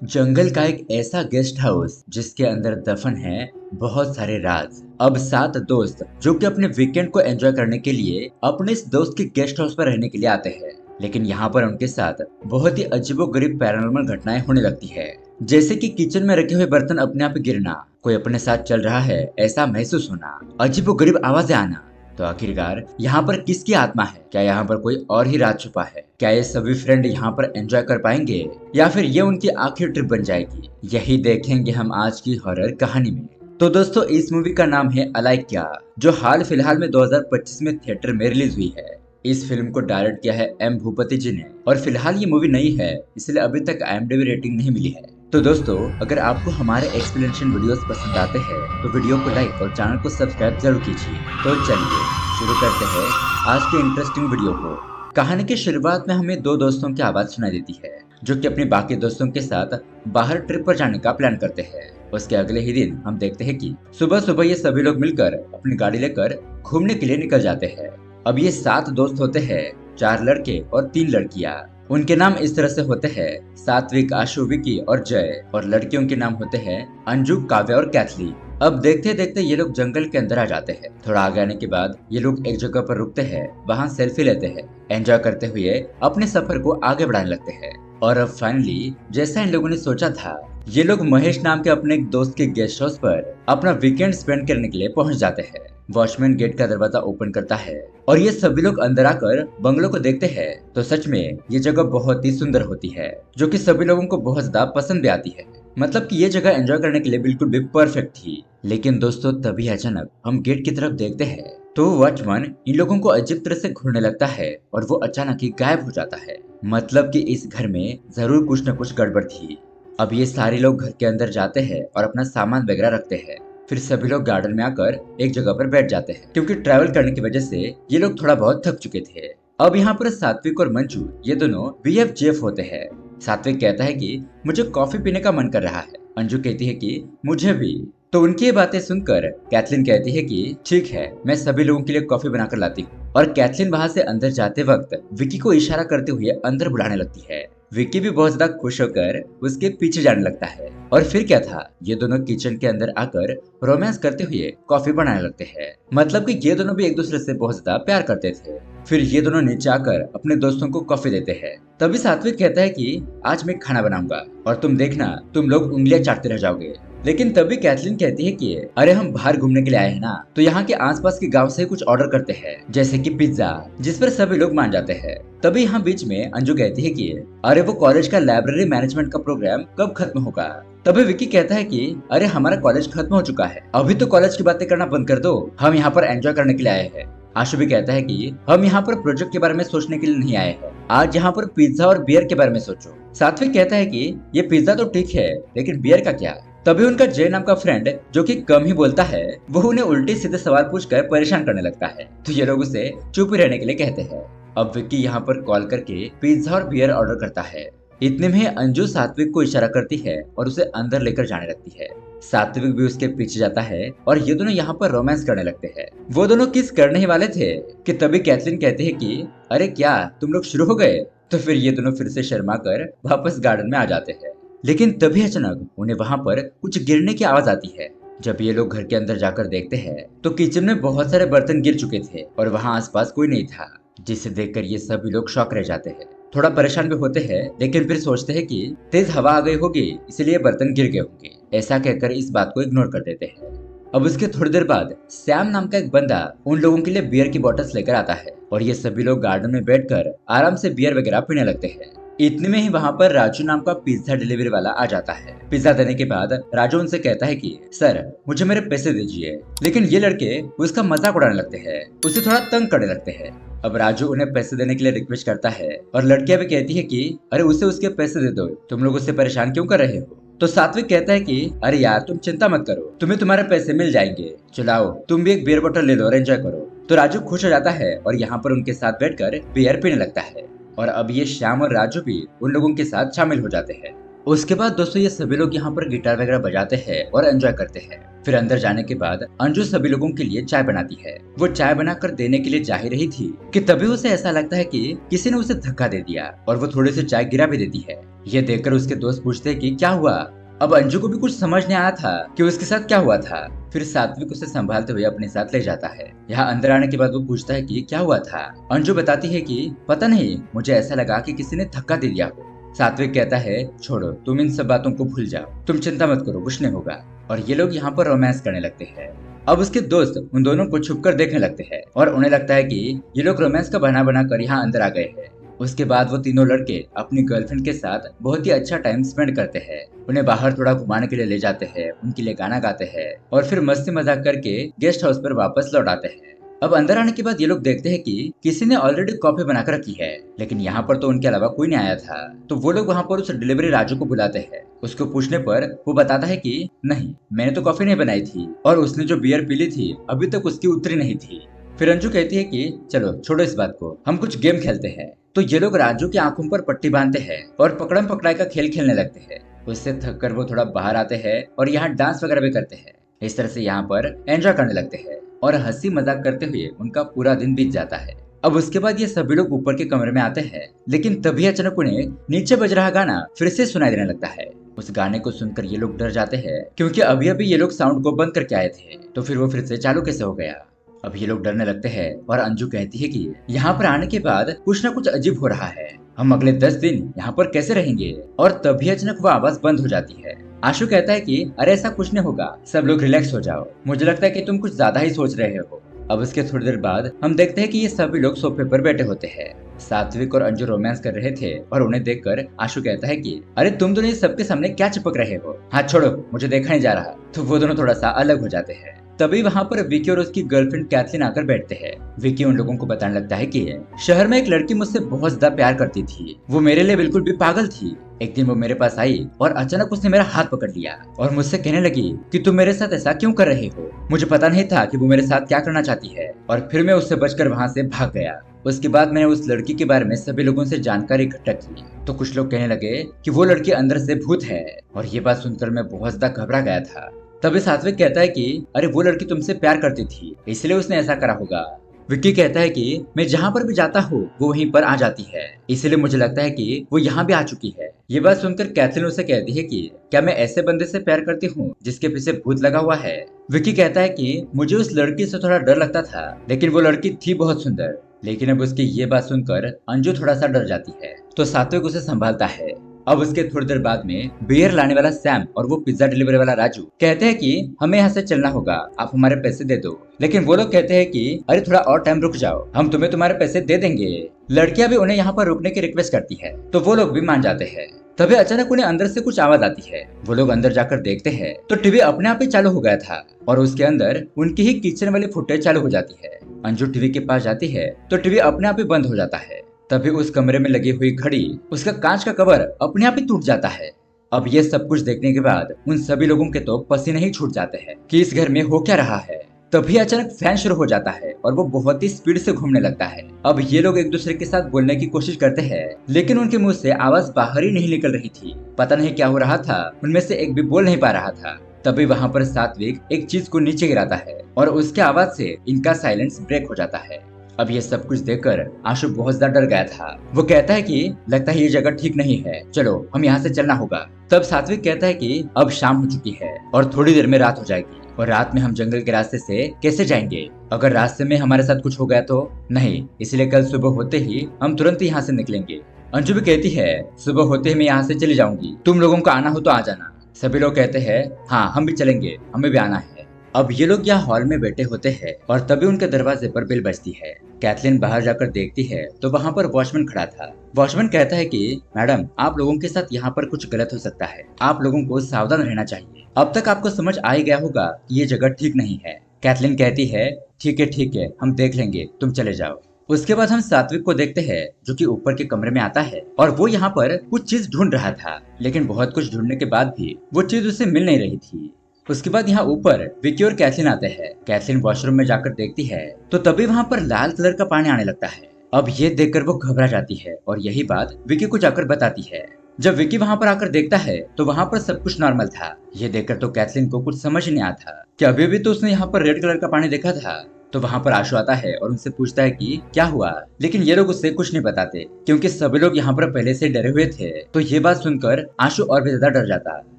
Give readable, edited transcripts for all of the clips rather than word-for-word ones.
जंगल का एक ऐसा गेस्ट हाउस जिसके अंदर दफन है बहुत सारे राज। अब 7 दोस्त जो कि अपने वीकेंड को एंजॉय करने के लिए अपने इस दोस्त के गेस्ट हाउस पर रहने के लिए आते हैं। लेकिन यहाँ पर उनके साथ बहुत ही अजीबोगरीब पैरानॉर्मल घटनाएं होने लगती है। जैसे कि किचन में रखे हुए बर्तन अपने आप गिरना, कोई अपने साथ चल रहा है ऐसा महसूस होना, अजीबोगरीब आवाजें आना। तो आखिरकार यहाँ पर किसकी आत्मा है? क्या यहाँ पर कोई और ही राज छुपा है? क्या ये सभी फ्रेंड यहाँ पर एंजॉय कर पाएंगे या फिर ये उनकी आखिरी ट्रिप बन जाएगी? यही देखेंगे हम आज की हॉरर कहानी में। तो दोस्तों, इस मूवी का नाम है अलाइक्या, जो हाल फिलहाल में 2025 में थिएटर में रिलीज हुई है। इस फिल्म को डायरेक्ट किया है एम भूपति जी ने और फिलहाल ये मूवी नई है, इसलिए अभी तक IMDb रेटिंग नहीं मिली है। तो दोस्तों, अगर आपको हमारे एक्सप्लेनेशन वीडियोस पसंद आते हैं तो वीडियो को लाइक और चैनल को सब्सक्राइब जरूर कीजिए। तो चलिए शुरू करते हैं आज के इंटरेस्टिंग वीडियो को। कहानी की शुरुआत में हमें 2 दोस्तों की आवाज सुनाई देती है जो कि अपने बाकी दोस्तों के साथ बाहर ट्रिप पर जाने का प्लान करते हैं। उसके अगले ही दिन हम देखते हैं कि सुबह सुबह ये सभी लोग मिलकर अपनी गाड़ी लेकर घूमने के लिए निकल जाते हैं। अब ये 7 दोस्त होते हैं, 4 लड़के और 3 लड़कियां। उनके नाम इस तरह से होते हैं सात्विक, आशु, विकी और जय। और लड़कियों के नाम होते हैं अंजू, काव्या और कैथली। अब देखते देखते ये लोग जंगल के अंदर आ जाते हैं। थोड़ा आगे आने के बाद ये लोग एक जगह पर रुकते हैं, वहाँ सेल्फी लेते हैं, एंजॉय करते हुए अपने सफर को आगे बढ़ाने लगते हैं। और अब फाइनली जैसा इन लोगों ने सोचा था, ये लोग महेश नाम के अपने एक दोस्त के गेस्ट हाउस पर अपना वीकेंड स्पेंड करने के लिए पहुंच जाते हैं। वॉचमैन गेट का दरवाजा ओपन करता है और ये सभी लोग अंदर आकर बंगलों को देखते हैं तो सच में ये जगह बहुत ही सुंदर होती है, जो कि सभी लोगों को बहुत ज्यादा पसंद भी आती है। मतलब कि ये जगह एंजॉय करने के लिए बिल्कुल भी परफेक्ट थी। लेकिन दोस्तों, तभी अचानक हम गेट की तरफ देखते हैं तो वॉचमैन इन लोगों को अजीब तरह से घूरने लगता है और वो अचानक ही गायब हो जाता है। मतलब कि इस घर में जरूर कुछ न कुछ गड़बड़ थी। अब ये सारे लोग घर के अंदर जाते हैं और अपना सामान वगैरह रखते हैं। फिर सभी लोग गार्डन में आकर एक जगह पर बैठ जाते हैं क्योंकि ट्रैवल करने की वजह से ये लोग थोड़ा बहुत थक चुके थे। अब यहाँ पर सात्विक और मंजू ये दोनों BFGF होते हैं। सात्विक कहता है कि मुझे कॉफी पीने का मन कर रहा है। अंजू कहती है कि मुझे भी। तो उनकी ये बातें सुनकर कैथलीन कहती है कि ठीक है, मैं सभी लोगों के लिए कॉफी बनाकर लाती हूँ। और कैथलीन वहां से अंदर जाते वक्त विकी को इशारा करते हुए अंदर बुलाने लगती है। विकी भी बहुत ज्यादा खुश होकर उसके पीछे जाने लगता है। और फिर क्या था, ये दोनों किचन के अंदर आकर रोमांस करते हुए कॉफी बनाने लगते हैं। मतलब कि ये दोनों भी एक दूसरे से बहुत ज्यादा प्यार करते थे। फिर ये दोनों नीचे आकर अपने दोस्तों को कॉफी देते हैं। तभी सात्विक कहता है कि आज मैं खाना बनाऊंगा और तुम देखना, तुम लोग उंगलियां चाटते रह जाओगे। लेकिन तभी कैथलीन कहती है कि अरे हम बाहर घूमने के लिए आए हैं ना, तो यहाँ के आसपास के गांव से कुछ ऑर्डर करते हैं, जैसे कि पिज्जा, जिस पर सभी लोग मान जाते हैं। तभी यहाँ बीच में अंजू कहती है कि अरे वो कॉलेज का लाइब्रेरी मैनेजमेंट का प्रोग्राम कब खत्म होगा। तभी विकी कहता है कि अरे हमारा कॉलेज खत्म हो चुका है, अभी तो कॉलेज की बातें करना बंद कर दो, हम यहाँ पर एंजॉय करने के लिए आए हैं। आशु भी कहता है कि हम यहाँ पर प्रोजेक्ट के बारे में सोचने के लिए नहीं आए हैं, आज यहाँ पर पिज्जा और बियर के बारे में सोचो। सात्विक कहता है कि ये पिज्जा तो ठीक है, लेकिन बियर का क्या? तभी उनका जय नाम का फ्रेंड, जो कि कम ही बोलता है, वो उन्हें उल्टे सीधे सवाल पूछकर परेशान करने लगता है। तो ये लोग उसे चुप ही रहने के लिए कहते हैं। अब विक्की यहाँ पर कॉल करके पिज्जा और बियर ऑर्डर करता है। इतने में अंजू सात्विक को इशारा करती है और उसे अंदर लेकर जाने लगती है। सात्विक भी उसके पीछे जाता है और ये दोनों यहाँ पर रोमांस करने लगते हैं। वो दोनों किस करने ही वाले थे कि तभी कैथलीन कहती है कि अरे क्या तुम लोग शुरू हो गए? तो फिर ये दोनों फिर से शर्मा कर वापस गार्डन में आ जाते हैं। लेकिन तभी अचानक उन्हें वहां पर कुछ गिरने की आवाज आती है। जब ये लोग घर के अंदर जाकर देखते हैं तो किचन में बहुत सारे बर्तन गिर चुके थे और वहां आसपास कोई नहीं था, जिसे देखकर ये सभी लोग शॉक रह जाते हैं। थोड़ा परेशान भी होते हैं, लेकिन फिर सोचते हैं कि तेज हवा आ गई होगी इसलिए बर्तन गिर गए होंगे। ऐसा कहकर इस बात को इग्नोर कर देते हैं। अब उसके थोड़ी देर बाद सैम नाम का एक बंदा उन लोगों के लिए बियर की बोतल्स लेकर आता है और ये सभी लोग गार्डन में बैठकर आराम से बियर वगैरह पीने लगते हैं। इतने में ही वहाँ पर राजू नाम का पिज्जा डिलीवरी वाला आ जाता है। पिज्जा देने के बाद राजू उनसे कहता है कि सर मुझे मेरे पैसे दीजिए। लेकिन ये लड़के उसका मजाक उड़ाने लगते हैं, उसे थोड़ा तंग करने लगते हैं। अब राजू उन्हें पैसे देने के लिए रिक्वेस्ट करता है और लड़कियां भी कहती है कि अरे उसे उसके पैसे दे दो, तुम लोग उसे परेशान क्यों कर रहे हो? तो सात्विक कहता है कि अरे यार तुम चिंता मत करो, तुम्हें तुम्हारे पैसे मिल जाएंगे, चलाओ तुम भी एक बियर बोतल ले लो और एंजॉय करो। तो राजू खुश हो जाता है और यहाँ पर उनके साथ बैठकर बियर पीने लगता है। और अब ये श्याम और राजू भी उन लोगों के साथ शामिल हो जाते हैं। उसके बाद दोस्तों ये सभी लोग यहाँ पर गिटार वगैरह बजाते हैं और एंजॉय करते हैं। फिर अंदर जाने के बाद अंजू सभी लोगों के लिए चाय बनाती है। वो चाय बनाकर देने के लिए जा ही रही थी कि तभी उसे ऐसा लगता है कि किसी ने उसे धक्का दे दिया और वो थोड़ी सी चाय गिरा भी देती है। ये देखकर उसके दोस्त पूछते हैं कि क्या हुआ। अब अंजू को भी कुछ समझ नहीं आया था कि उसके साथ क्या हुआ था। फिर सात्विक उसे संभालते हुए अपने साथ ले जाता है। यहाँ अंदर आने के बाद वो पूछता है कि क्या हुआ था। अंजू बताती है कि पता नहीं, मुझे ऐसा लगा कि किसी ने धक्का दे दिया हो। सात्विक कहता है छोड़ो, तुम इन सब बातों को भूल जाओ, तुम चिंता मत करो, कुछ नहीं होगा। और ये लोग यहाँ पर रोमांस करने लगते हैं। अब उसके दोस्त उन दोनों को छुपकर देखने लगते हैं और उन्हें लगता है कि ये लोग रोमांस का बहाना बनाकर यहाँ अंदर आ गए हैं। उसके बाद वो तीनों लड़के अपनी गर्लफ्रेंड के साथ बहुत ही अच्छा टाइम स्पेंड करते हैं। उन्हें बाहर थोड़ा घुमाने के लिए ले जाते हैं, उनके लिए गाना गाते हैं और फिर मस्ती मजाक करके गेस्ट हाउस पर वापस लौट आते हैं। अब अंदर आने के बाद ये लोग देखते हैं कि किसी ने ऑलरेडी कॉफी बनाकर रखी है, लेकिन यहाँ पर तो उनके अलावा कोई नहीं आया था। तो वो लोग वहाँ पर उस डिलीवरी राजू को बुलाते हैं। उसको पूछने पर वो बताता है कि नहीं, मैंने तो कॉफी नहीं बनाई थी और उसने जो बियर पी ली थी अभी तक उसकी उतरी नहीं थी। फिर अंजू कहती है कि चलो छोड़ो इस बात को, हम कुछ गेम खेलते हैं। तो ये लोग राजू की आंखों पर पट्टी बांधते हैं और पकड़म पकड़ाई का खेल खेलने लगते हैं। उससे थक कर वो थोड़ा बाहर आते हैं और यहाँ डांस वगैरह भी करते हैं। इस तरह से यहाँ पर एंजॉय करने लगते हैं और हंसी मजाक करते हुए उनका पूरा दिन बीत जाता है। अब उसके बाद ये सभी लोग ऊपर के कमरे में आते हैं, लेकिन तभी अचानक उन्हें नीचे बज रहा गाना फिर से सुनाई देने लगता है। उस गाने को सुनकर ये लोग डर जाते हैं, क्योंकि अभी अभी ये लोग साउंड को बंद करके आए थे, तो फिर वो फिर से चालू कैसे हो गया। अब ये लोग डरने लगते हैं और अंजू कहती है कि यहाँ पर आने के बाद कुछ ना कुछ अजीब हो रहा है, हम अगले 10 दिन यहाँ पर कैसे रहेंगे। और तभी अचानक वो आवाज बंद हो जाती है। आशु कहता है कि अरे ऐसा कुछ नहीं होगा, सब लोग रिलैक्स हो जाओ, मुझे लगता है कि तुम कुछ ज्यादा ही सोच रहे हो। अब उसके थोड़ी देर बाद हम देखते हैं कि ये सभी लोग सोफे पर बैठे होते हैं। सात्विक और अंजू रोमांस कर रहे थे और उन्हें देखकर आशु कहता है कि अरे तुम दोनों सबके सामने क्या चिपक रहे हो, हाथ छोड़ो, मुझे देखा नहीं जा रहा। तो वो दोनों थोड़ा सा अलग हो जाते हैं। तभी वहाँ पर विकी और उसकी गर्लफ्रेंड कैथलीन आकर बैठते हैं। विकी उन लोगों को बताने लगता है कि शहर में एक लड़की मुझसे बहुत ज्यादा प्यार करती थी, वो मेरे लिए बिल्कुल भी पागल थी। एक दिन वो मेरे पास आई और अचानक उसने मेरा हाथ पकड़ लिया और मुझसे कहने लगी कि तुम मेरे साथ ऐसा क्यों कर रहे हो। मुझे पता नहीं था कि वो मेरे साथ क्या करना चाहती है और फिर मैं उससे बचकर वहाँ से भाग गया। उसके बाद मैंने उस लड़की के बारे में सभी लोगों से जानकारी इकट्ठा की, तो कुछ लोग कहने लगे कि वो लड़की अंदर से भूत है। और ये बात सुनकर मैं बहुत ज्यादा घबरा गया था। तभी सात्विक कहता है कि अरे वो लड़की तुमसे प्यार करती थी, इसलिए उसने ऐसा करा होगा। विक्की कहता है कि मैं जहाँ पर भी जाता हूँ वो वहीं पर आ जाती है, इसलिए मुझे लगता है कि वो यहाँ भी आ चुकी है। ये बात सुनकर कैथरीन उसे कहती है कि क्या मैं ऐसे बंदे से प्यार करती हूँ जिसके पीछे भूत लगा हुआ है। विक्की कहता है कि मुझे उस लड़की से थोड़ा डर लगता था, लेकिन वो लड़की थी बहुत सुंदर। लेकिन अब उसकी ये बात सुनकर अंजू थोड़ा सा डर जाती है, तो सात्विक उसे संभालता है। अब उसके थोड़ी देर बाद में बियर लाने वाला सैम और वो पिज्जा डिलीवरी वाला राजू कहते हैं कि हमें यहाँ से चलना होगा, आप हमारे पैसे दे दो। लेकिन वो लोग कहते हैं कि अरे थोड़ा और टाइम रुक जाओ, हम तुम्हें तुम्हारे पैसे दे देंगे। लड़कियां भी उन्हें यहाँ पर रुकने की रिक्वेस्ट करती है, तो वो लोग भी मान जाते हैं। तभी अचानक उन्हें अंदर से कुछ आवाज आती है। वो लोग अंदर जाकर देखते हैं तो टीवी अपने आप ही चालू हो गया था और उसके अंदर उनकी ही किचन वाली फुटेज चालू हो जाती है। अंजू टीवी के पास जाती है तो टीवी अपने आप ही बंद हो जाता है। तभी उस कमरे में लगी हुई घड़ी, उसका कांच का कवर अपने आप ही टूट जाता है। अब ये सब कुछ देखने के बाद उन सभी लोगों के तो पसीने ही छूट जाते हैं कि इस घर में हो क्या रहा है। तभी अचानक फैन शुरू हो जाता है और वो बहुत ही स्पीड से घूमने लगता है। अब ये लोग एक दूसरे के साथ बोलने की कोशिश करते हैं, लेकिन उनके मुंह से आवाज बाहर ही नहीं निकल रही थी। पता नहीं क्या हो रहा था, उनमें से एक भी बोल नहीं पा रहा था। तभी वहाँ पर सात्विक एक चीज को नीचे गिराता है और उसके आवाज से इनका साइलेंस ब्रेक हो जाता है। अब ये सब कुछ देखकर आशु बहुत ज्यादा डर गया था। वो कहता है कि लगता है ये जगह ठीक नहीं है, चलो हम यहाँ से चलना होगा। तब सात्विक कहता है कि अब शाम हो चुकी है और थोड़ी देर में रात हो जाएगी, और रात में हम जंगल के रास्ते से कैसे जाएंगे, अगर रास्ते में हमारे साथ कुछ हो गया तो नहीं, इसलिए कल सुबह होते ही हम तुरंत यहाँ से निकलेंगे। अंजू भी कहती है सुबह होते ही मैं यहाँ से चली जाऊंगी, तुम लोगों को आना हो तो आ जाना। सभी लोग कहते हैं हाँ हम भी चलेंगे, हमें भी आना है। अब ये लोग यहाँ हॉल में बैठे होते हैं और तभी उनके दरवाजे पर बेल बजती है। कैथलीन बाहर जाकर देखती है तो वहाँ पर वॉचमैन खड़ा था। वॉचमैन कहता है कि मैडम आप लोगों के साथ यहाँ पर कुछ गलत हो सकता है, आप लोगों को सावधान रहना चाहिए। अब तक आपको समझ आ ही गया होगा कि ये जगह ठीक नहीं है। कैथलीन कहती है ठीक है हम देख लेंगे, तुम चले जाओ। उसके बाद हम सात्विक को देखते हैं जो कि ऊपर के कमरे में आता है और वो यहाँ पर कुछ चीज ढूंढ रहा था, लेकिन बहुत कुछ ढूंढने के बाद भी वो चीज उसे मिल नहीं रही थी। उसके बाद यहाँ ऊपर विकी और कैथलीन आते हैं। कैथलीन वॉशरूम में जाकर देखती है तो तभी वहाँ पर लाल कलर का पानी आने लगता है। अब ये देखकर वो घबरा जाती है और यही बात विकी को जाकर बताती है। जब विकी वहाँ पर आकर देखता है तो वहाँ पर सब कुछ नॉर्मल था। ये देखकर तो कैथलीन को कुछ समझ नहीं आता कि अभी भी तो उसने यहाँ पर रेड कलर का पानी देखा था। तो वहाँ पर आशु आता है और उनसे पूछता है कि क्या हुआ, लेकिन ये लोग उससे कुछ नहीं बताते क्योंकि सभी लोग यहाँ पर पहले से डरे हुए थे। तो ये बात सुनकर आशु और भी ज्यादा डर जाता।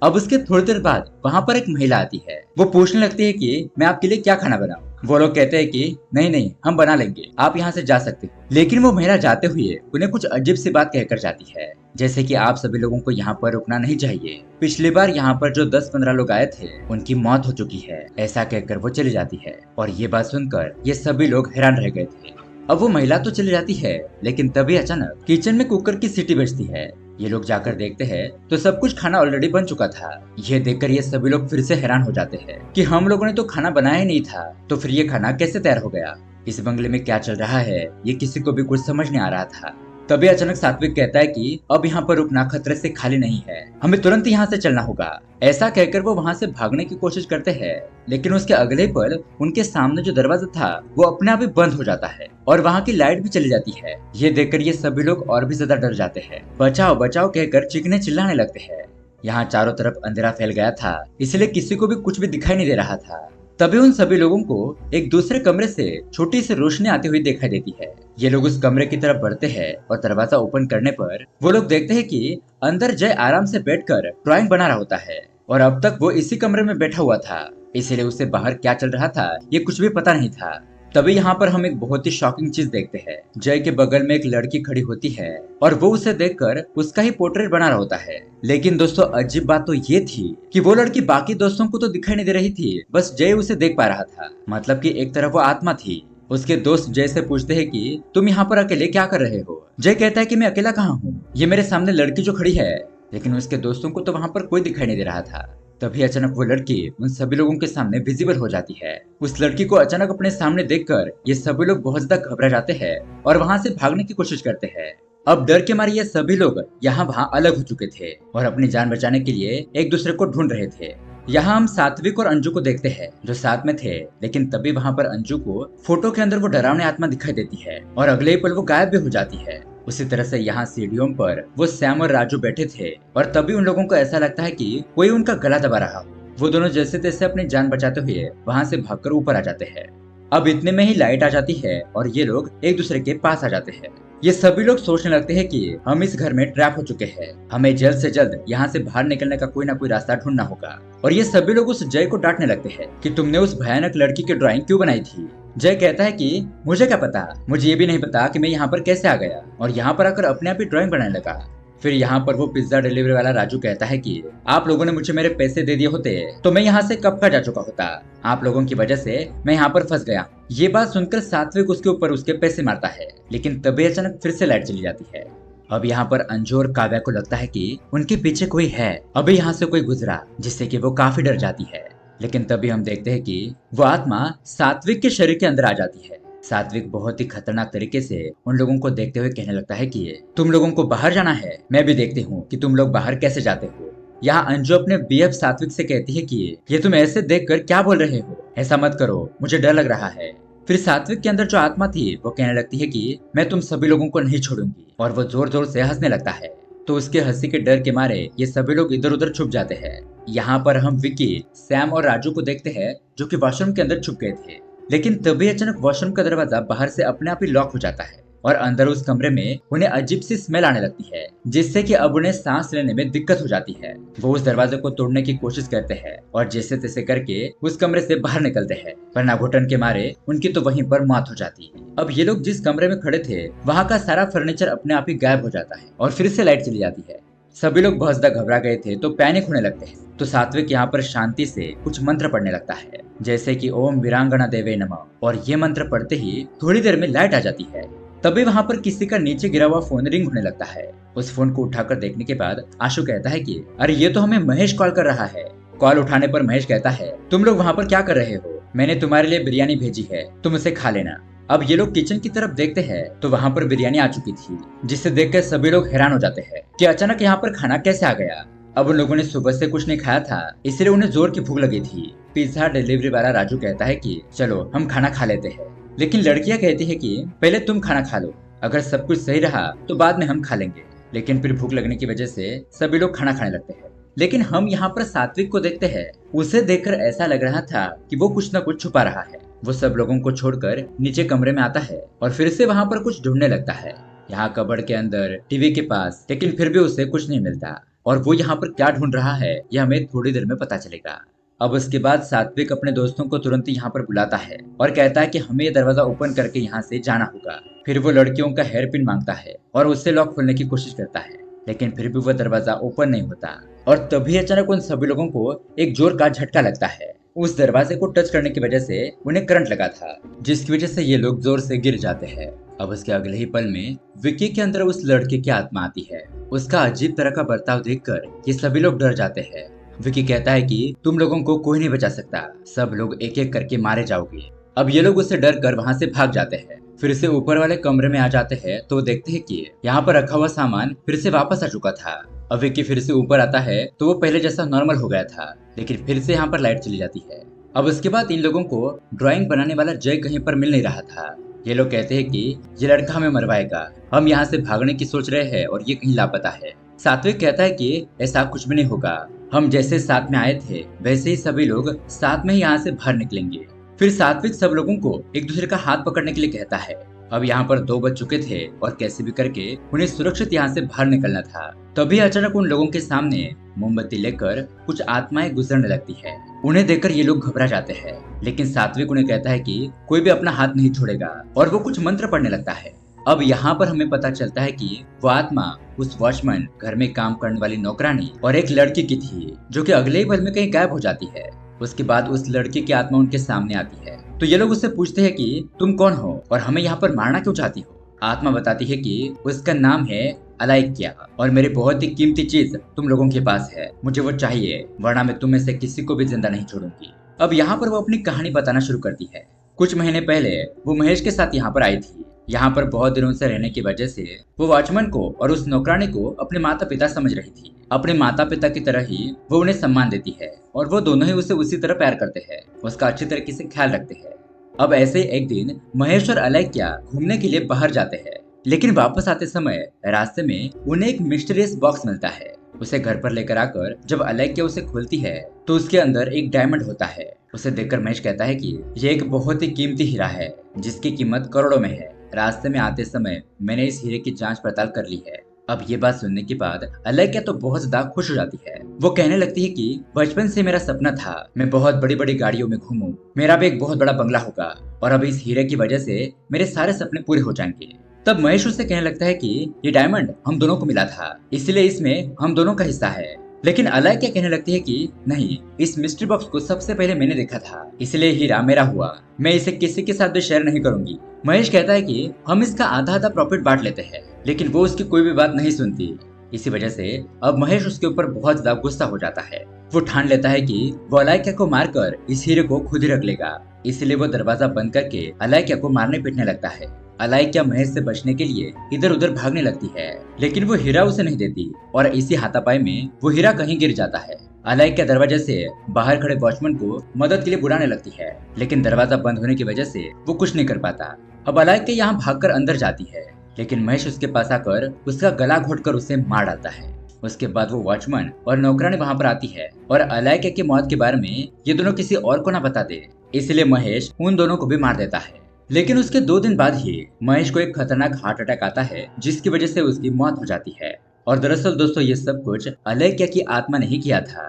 अब उसके थोड़ी देर बाद वहाँ पर एक महिला आती है। वो पूछने लगती है कि मैं आपके लिए क्या खाना बनाऊं। वो लोग कहते हैं कि नहीं नहीं, हम बना लेंगे, आप यहाँ से जा सकते हो। लेकिन वो महिला जाते हुए उन्हें कुछ अजीब सी बात कहकर जाती है, जैसे कि आप सभी लोगों को यहाँ पर रुकना नहीं चाहिए। पिछली बार यहाँ पर जो 10-15 लोग आए थे उनकी मौत हो चुकी है, ऐसा कहकर वो चली जाती है। और ये बात सुनकर ये सभी लोग हैरान रह गए थे। अब वो महिला तो चली जाती है, लेकिन तभी अचानक किचन में कुकर की सीटी बजती है। ये लोग जाकर देखते हैं तो सब कुछ खाना ऑलरेडी बन चुका था। ये देखकर ये सभी लोग फिर से हैरान हो जाते हैं कि हम लोगों ने तो खाना बनाया ही नहीं था, तो फिर ये खाना कैसे तैयार हो गया। इस बंगले में क्या चल रहा है ये किसी को भी कुछ समझ नहीं आ रहा था। तभी अचानक सात्विक कहता है कि अब यहाँ पर रुकना खतरे से खाली नहीं है, हमें तुरंत यहाँ से चलना होगा। ऐसा कहकर वो वहाँ से भागने की कोशिश करते हैं, लेकिन उसके अगले पल उनके सामने जो दरवाजा था वो अपने आप ही बंद हो जाता है और वहाँ की लाइट भी चली जाती है। ये देखकर ये सभी लोग और भी ज्यादा डर जाते हैं। बचाओ बचाओ कहकर चीखने चिल्लाने लगते हैं। यहाँ चारों तरफ अंधेरा फैल गया था, इसलिए किसी को भी कुछ भी दिखाई नहीं दे रहा था। तभी उन सभी लोगों को एक दूसरे कमरे से छोटी सी रोशनी आती हुई दिखाई देती है। ये लोग उस कमरे की तरफ बढ़ते हैं और दरवाजा ओपन करने पर वो लोग देखते हैं कि अंदर जय आराम से बैठकर ड्राइंग बना रहा होता है और अब तक वो इसी कमरे में बैठा हुआ था, इसीलिए उसे बाहर क्या चल रहा था ये कुछ भी पता नहीं था। तभी यहाँ पर हम एक बहुत ही शॉकिंग चीज देखते हैं। जय के बगल में एक लड़की खड़ी होती है और वो उसे देखकर उसका ही पोर्ट्रेट बना रहा होता है। लेकिन दोस्तों अजीब बात तो ये थी कि वो लड़की बाकी दोस्तों को तो दिखाई नहीं दे रही थी, बस जय उसे देख पा रहा था। मतलब कि एक तरफ वो आत्मा थी। उसके दोस्त जय से पूछते हैं कि तुम यहाँ पर अकेले क्या कर रहे हो। जय कहता है कि मैं अकेला कहाँ हूँ, ये मेरे सामने लड़की जो खड़ी है। लेकिन उसके दोस्तों को तो वहाँ पर कोई दिखाई नहीं दे रहा था। तभी अचानक वो लड़की उन सभी लोगों के सामने विजिबल हो जाती है। उस लड़की को अचानक अपने सामने देखकर ये सभी लोग बहुत ज्यादा घबरा जाते हैं और वहाँ से भागने की कोशिश करते हैं। अब डर के मारे ये सभी लोग यहाँ वहाँ अलग हो चुके थे और अपनी जान बचाने के लिए एक दूसरे को ढूंढ रहे थे। यहाँ हम सात्विक और अंजू को देखते हैं जो साथ में थे, लेकिन तभी वहाँ पर अंजू को फोटो के अंदर वो डरावनी आत्मा दिखाई देती है और अगले ही पल वो गायब भी हो जाती है। उसी तरह से यहाँ सीढ़ियों पर वो सैम और राजू बैठे थे और तभी उन लोगों को ऐसा लगता है कि कोई उनका गला दबा रहा हो। वो दोनों जैसे तैसे अपनी जान बचाते हुए वहाँ से भागकर ऊपर आ जाते हैं। अब इतने में ही लाइट आ जाती है और ये लोग एक दूसरे के पास आ जाते हैं। ये सभी लोग सोचने लगते हैं कि हम इस घर में ट्रैप हो चुके हैं, हमें जल्द से जल्द यहाँ से बाहर निकलने का कोई ना कोई रास्ता ढूंढना होगा। और ये सभी लोग उस जय को डांटने लगते हैं कि तुमने उस भयानक लड़की की ड्राइंग क्यों बनाई थी। जय कहता है कि मुझे क्या पता, मुझे ये भी नहीं पता कि मैं यहाँ पर कैसे आ गया और यहाँ पर आकर अपने आप ही ड्राइंग बनाने लगा। फिर यहाँ पर वो पिज्जा डिलीवरी वाला राजू कहता है कि आप लोगों ने मुझे मेरे पैसे दे दिए होते तो मैं यहाँ से कब का जा चुका होता, आप लोगों की वजह से मैं यहाँ पर फंस गया। ये बात सुनकर सात्विक उसके ऊपर उसके पैसे मारता है, लेकिन तभी अचानक फिर से लाइट चली जाती है। अब यहाँ पर अंजू और काव्या को लगता है कि उनके पीछे कोई है, अभी यहाँ से कोई गुजरा, जिससे कि वो काफी डर जाती है। लेकिन तभी हम देखते हैं कि वो आत्मा सात्विक के शरीर के अंदर आ जाती है। सात्विक बहुत ही खतरनाक तरीके से उन लोगों को देखते हुए कहने लगता है कि तुम लोगों को बाहर जाना है, मैं भी देखती हूँ कि तुम लोग बाहर कैसे जाते हो। यहाँ अंजू अपने बीएफ सात्विक से कहती है कि ये तुम ऐसे देखकर क्या बोल रहे हो, ऐसा मत करो, मुझे डर लग रहा है। फिर सात्विक के अंदर जो आत्मा थी वो कहने लगती है कि मैं तुम सभी लोगों को नहीं छोड़ूंगी, और वो जोर जोर से हंसने लगता है। तो उसके हंसी के डर के मारे ये सभी लोग इधर उधर छुप जाते हैं। यहाँ पर हम विकी, सैम और राजू को देखते हैं जो कि वॉशरूम के अंदर छुप गए थे। लेकिन तभी अचानक वॉशरूम का दरवाजा बाहर से अपने आप ही लॉक हो जाता है और अंदर उस कमरे में उन्हें अजीब सी स्मेल आने लगती है, जिससे कि अब उन्हें सांस लेने में दिक्कत हो जाती है। वो उस दरवाजे को तोड़ने की कोशिश करते हैं और जैसे तैसे करके उस कमरे से बाहर निकलते हैं, वरना घुटन के मारे उनकी तो वहीं पर मौत हो जाती है। अब ये लोग जिस कमरे में खड़े थे वहाँ का सारा फर्नीचर अपने आप ही गायब हो जाता है और फिर से लाइट चली जाती है। सभी लोग बहुत ज्यादा घबरा गए थे तो पैनिक होने लगते हैं। तो सात्विक यहाँ पर शांति से कुछ मंत्र पढ़ने लगता है, जैसे कि ओम वीरांगना देवे नमः, और ये मंत्र पढ़ते ही थोड़ी देर में लाइट आ जाती है। तभी वहाँ पर किसी का नीचे गिरा हुआ फोन रिंग होने लगता है। उस फोन को उठाकर देखने के बाद आशु कहता है कि अरे ये तो हमें महेश कॉल कर रहा है। कॉल उठाने पर महेश कहता है तुम लोग वहाँ पर क्या कर रहे हो, मैंने तुम्हारे लिए बिरयानी भेजी है, तुम उसे खा लेना। अब ये लोग किचन की तरफ देखते हैं तो वहाँ पर बिरयानी आ चुकी थी, जिसे देखकर सभी लोग हैरान हो जाते हैं कि अचानक यहाँ पर खाना कैसे आ गया। अब उन लोगों ने सुबह से कुछ नहीं खाया था, इसलिए उन्हें जोर की भूख लगी थी। पिज्जा डिलीवरी वाला राजू कहता है कि चलो हम खाना खा लेते हैं, लेकिन लड़कियां कहती है कि पहले तुम खाना खा लो, अगर सब कुछ सही रहा तो बाद में हम खा लेंगे। लेकिन फिर भूख लगने की वजह से सभी लोग खाना खाने लगते हैं। लेकिन हम यहाँ पर सात्विक को देखते हैं। उसे देखकर ऐसा लग रहा था कि वो कुछ न कुछ छुपा रहा है। वो सब लोगों को छोड़कर नीचे कमरे में आता है और फिर से वहाँ पर कुछ ढूंढने लगता है। यहाँ कबर्ड के अंदर, टीवी के पास, लेकिन फिर भी उसे कुछ नहीं मिलता। और वो यहाँ पर क्या ढूंढ रहा है ये हमें थोड़ी देर में पता चलेगा। अब उसके बाद सात्विक अपने दोस्तों को तुरंत यहाँ पर बुलाता है और कहता है कि हमें ये दरवाजा ओपन करके यहाँ से जाना होगा। फिर वो लड़कियों का हेयर पिन मांगता है और उससे लॉक खोलने की कोशिश करता है, लेकिन फिर भी वो दरवाजा ओपन नहीं होता। और तभी अचानक उन सभी लोगों को एक जोर का झटका लगता है। उस दरवाजे को टच करने की वजह से उन्हें करंट लगा था, जिसकी वजह से ये लोग जोर से गिर जाते हैं। अब उसके अगले ही पल में विक्की के अंदर उस लड़के की आत्मा आती है। उसका अजीब तरह का बर्ताव देखकर ये सभी लोग डर जाते हैं। विक्की कहता है कि तुम लोगों को कोई नहीं बचा सकता, सब लोग एक एक करके मारे जाओगे। अब ये लोग उससे डर कर वहाँ से भाग जाते हैं। फिर से ऊपर वाले कमरे में आ जाते हैं तो देखते हैं कि यहाँ पर रखा हुआ सामान फिर से वापस आ चुका था। अब विक्की फिर से ऊपर आता है तो वो पहले जैसा नॉर्मल हो गया था, लेकिन फिर से यहाँ पर लाइट चली जाती है। अब उसके बाद इन लोगों को ड्राइंग बनाने वाला जय कहीं पर मिल नहीं रहा था। ये लोग कहते हैं कि ये लड़का हमें मरवाएगा, हम यहाँ से भागने की सोच रहे हैं और ये कहीं लापता है। सात्विक कहता है कि ऐसा कुछ भी नहीं होगा, हम जैसे साथ में आए थे वैसे ही सभी लोग साथ में ही यहाँ से बाहर निकलेंगे। फिर सात्विक सब लोगों को एक दूसरे का हाथ पकड़ने के लिए कहता है। अब यहाँ पर 2 बज चुके थे और कैसे भी करके उन्हें सुरक्षित यहाँ से बाहर निकलना था। तभी अचानक उन लोगों के सामने मोमबत्ती लेकर कुछ आत्माएं गुजरने लगती है। उन्हें देखकर ये लोग घबरा जाते हैं, लेकिन सात्विक उन्हें कहता है कि कोई भी अपना हाथ नहीं छोड़ेगा और वो कुछ मंत्र पढ़ने लगता है। अब यहाँ पर हमें पता चलता है कि वो आत्मा उस वॉचमैन, घर में काम करने वाली नौकरानी और एक लड़की की थी, जो कि अगले ही पल में कहीं गायब हो जाती है। उसके बाद उस लड़की की आत्मा उनके सामने आती है तो ये लोग उससे पूछते हैं कि तुम कौन हो और हमें यहाँ पर मारना क्यों चाहती हो। आत्मा बताती है कि उसका नाम है अलाइक्या और मेरी बहुत ही कीमती चीज तुम लोगों के पास है, मुझे वो चाहिए, वरना मैं तुम में से किसी को भी जिंदा नहीं छोड़ूंगी। अब यहाँ पर वो अपनी कहानी बताना शुरू करती है। कुछ महीने पहले वो महेश के साथ यहाँ पर आई थी। यहाँ पर बहुत दिनों से रहने की वजह से वो वॉचमैन को और उस नौकरानी को अपने माता पिता समझ रही थी। अपने माता पिता की तरह ही वो उन्हें सम्मान देती है और वो दोनों ही उसे उसी तरह प्यार करते हैं, उसका अच्छी तरीके से ख्याल रखते हैं। अब ऐसे ही एक दिन महेश और अलाइक्या घूमने के लिए बाहर जाते हैं, लेकिन वापस आते समय रास्ते में उन्हें एक मिस्टीरियस बॉक्स मिलता है। उसे घर पर लेकर आकर जब अलाइक्या उसे खोलती है तो उसके अंदर एक डायमंड होता है। उसे देखकर महेश कहता है कि ये एक बहुत ही कीमती हीरा है जिसकी कीमत करोड़ों में है। रास्ते में आते समय मैंने इस हीरे की जांच पड़ताल कर ली है। अब ये बात सुनने के बाद अलाइक्या तो बहुत ज्यादा खुश हो जाती है। वो कहने लगती है कि बचपन से मेरा सपना था मैं बहुत बड़ी बड़ी गाड़ियों में घूमूं, मेरा भी एक बहुत बड़ा बंगला होगा और अब इस हीरे की वजह से मेरे सारे सपने पूरे हो जाएंगे। तब महेश उससे कहने लगता है कि ये डायमंड हम दोनों को मिला था, इसलिए इसमें हम दोनों का हिस्सा है। लेकिन अलाइक्या कहने लगती है कि नहीं, इस मिस्ट्री बॉक्स को सबसे पहले मैंने देखा था, इसलिए हीरा मेरा हुआ, मैं इसे किसी के साथ भी शेयर नहीं करूंगी। महेश कहता है कि हम इसका आधा आधा प्रॉफिट बांट लेते हैं, लेकिन वो उसकी कोई भी बात नहीं सुनती। इसी वजह से अब महेश उसके ऊपर बहुत ज्यादा गुस्सा हो जाता है। वो ठान लेता है कि वो अलाइक्या को मारकर इस हीरे को खुद ही रख लेगा, इसलिए वो दरवाजा बंद करके अलाइक्या को मारने पीटने लगता है। अलाइक्या महेश से बचने के लिए इधर उधर भागने लगती है, लेकिन वो हीरा उसे नहीं देती और इसी हाथापाई में वो हीरा कहीं गिर जाता है। अलाइक्या दरवाजे से बाहर खड़े वॉचमैन को मदद के लिए बुलाने लगती है, लेकिन दरवाजा बंद होने की वजह से वो कुछ नहीं कर पाता। अब अलाइक्या यहाँ भागकर अंदर जाती है, लेकिन महेश उसके पास आकर उसका गला घोटकर उसे मार डालता है। उसके बाद वो वॉचमैन और नौकरानी वहाँ पर आती है और अलाइक्या की मौत के बारे में ये दोनों किसी और को ना बता दे, इसलिए महेश उन दोनों को भी मार देता है। लेकिन उसके 2 दिन बाद ही महेश को एक खतरनाक हार्ट अटैक आता है, जिसकी वजह से उसकी मौत हो जाती है। और दरअसल दोस्तों ये सब कुछ अलाइक्या की आत्मा ने ही किया था।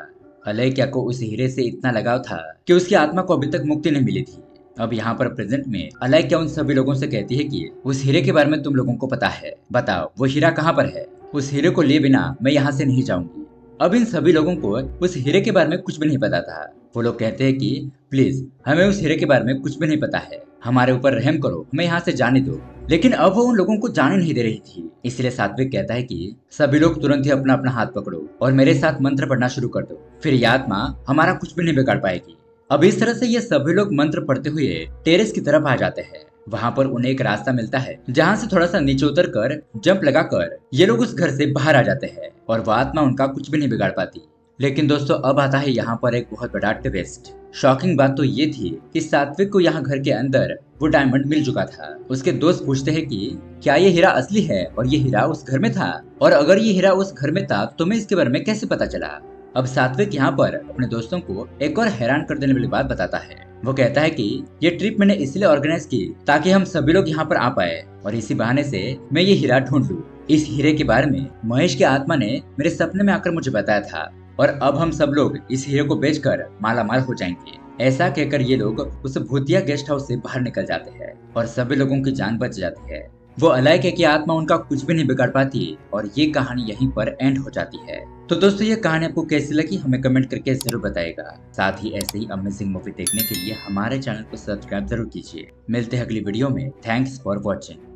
अलाइक्या को उस हीरे से इतना लगाव था कि उसकी आत्मा को अभी तक मुक्ति नहीं मिली थी। अब यहाँ पर प्रेजेंट में अलाइक्या उन सभी लोगों से कहती है कि उस हीरे के बारे में तुम लोगों को पता है, बताओ वो हीरा कहाँ पर है, उस हीरे को लिए बिना मैं यहाँ से नहीं जाऊंगी। अब इन सभी लोगों को उस हीरे के बारे में कुछ भी नहीं पता था। वो लोग कहते हैं कि प्लीज हमें उस हीरे के बारे में कुछ भी नहीं पता है, हमारे ऊपर रहम करो, हमें यहाँ से जाने दो। लेकिन अब वो उन लोगों को जाने नहीं दे रही थी, इसलिए सात्विक कहता है कि सभी लोग तुरंत ही अपना अपना हाथ पकड़ो और मेरे साथ मंत्र पढ़ना शुरू कर दो, फिर ये आत्मा हमारा कुछ भी नहीं बिगाड़ पाएगी। अब इस तरह से ये सभी लोग मंत्र पढ़ते हुए टेरेस की तरफ आ जाते हैं। वहाँ पर उन्हें एक रास्ता मिलता है जहाँ से थोड़ा सा नीचे उतरकर जंप लगाकर ये लोग उस घर से बाहर आ जाते हैं और वह आत्मा उनका कुछ भी नहीं बिगाड़ पाती। लेकिन दोस्तों अब आता है यहाँ पर एक बहुत बड़ा ट्विस्ट। शॉकिंग बात तो ये थी कि सात्विक को यहाँ घर के अंदर वो डायमंड मिल चुका था। उसके दोस्त पूछते हैं कि क्या ये हीरा असली है और ये हीरा उस घर में था, और अगर ये हीरा उस घर में था तो तुम्हें इसके बारे में कैसे पता चला। अब सात्विक यहाँ पर अपने दोस्तों को एक और हैरान कर देने वाली बात बताता है। वो कहता है कि ये ट्रिप मैंने इसलिए ऑर्गेनाइज की ताकि हम सभी लोग यहाँ पर आ पाए और इसी बहाने से मैं ये हीरा ढूंढ लूं। इस हीरे के बारे में महेश की आत्मा ने मेरे सपने में आकर मुझे बताया था और अब हम सब लोग इस हीरे को बेचकर मालामाल हो जाएंगे। ऐसा कहकर ये लोग उस भूतिया गेस्ट हाउस से बाहर निकल जाते हैं और सभी लोगों की जान बच जाती है। वो अलग है कि आत्मा उनका कुछ भी नहीं बिगाड़ पाती और ये कहानी यहीं पर एंड हो जाती है। तो दोस्तों ये कहानी आपको कैसी लगी हमें कमेंट करके जरूर बताइएगा। साथ ही ऐसे ही अमेजिंग मूवी देखने के लिए हमारे चैनल को सब्सक्राइब जरूर कीजिए। मिलते हैं अगली वीडियो में। Thanks for watching.